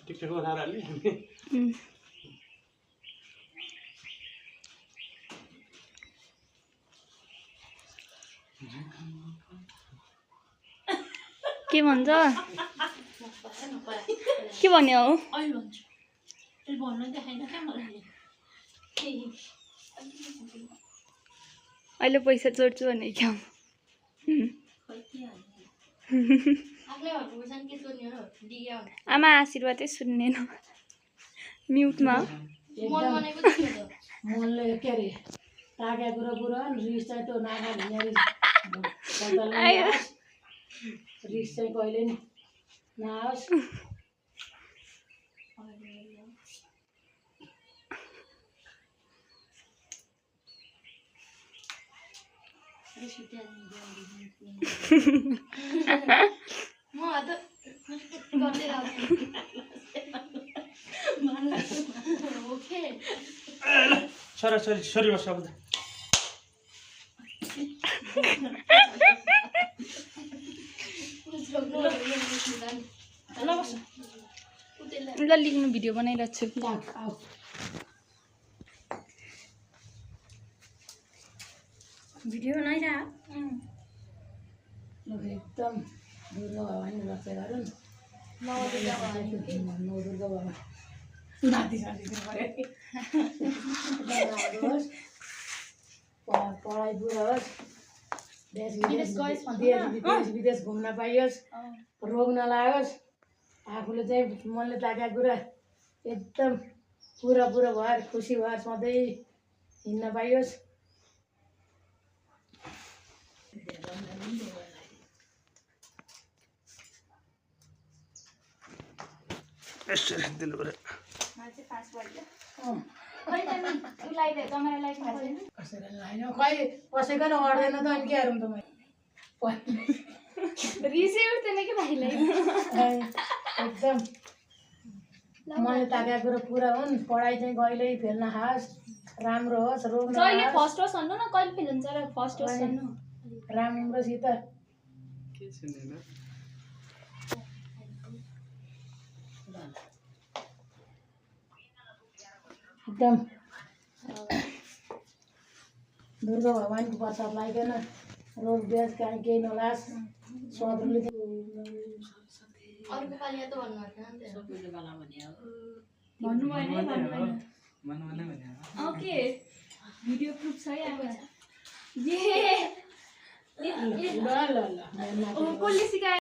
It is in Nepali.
टिकटकमा बनाएर हाल्ने के भन्छ के भन्यो अहिले पैसा जोड्छु भने क्या आमा आशीर्वादै सुन्ने न म्युटमा मनले के अरे तागा कुरा रिस चाहिँ त्यो नागा रिस चाहिँ कहिले नि नआओस् छोरी बस अब ल लिख्नु भिडियो बनाइरहेको छु भिडियो बनाइरह एकदम दुर्गा भवानी रक्षा गरौँ नौ दुर्गा बाबा नाति साथी पढाइ पुरा होस् देश विदेश घुम्न पाइयोस् रोग नलागोस् आफूले चाहिँ मनले ताकेको कुरा एकदम पुरा भएर खुसी भएर सधैँ हिँड्न पाइयोस् कसैको नअड्दैन त अनि के गरौँ त रिसै उठ्दैन कि भाइलाई एकदम मैले ताकेको कुरा पुरा हुन् पढाइ चाहिँ कहिल्यै फेल नखाओस् राम्रो होस् रोग जहिले फर्स्ट होस् भन्नु न कहिले फेल हुन्छ र फर्स्ट होस् भन्नु राम्रोसित के सुनेन एकदम दुर्गा भगवानको प्रसाद लाइकन रोग ब्याज काहीँ केही नलास् सदरले अर्को पालि त भन्नु ओके भिडियो प्रुफ छ है ल कसले सिकायो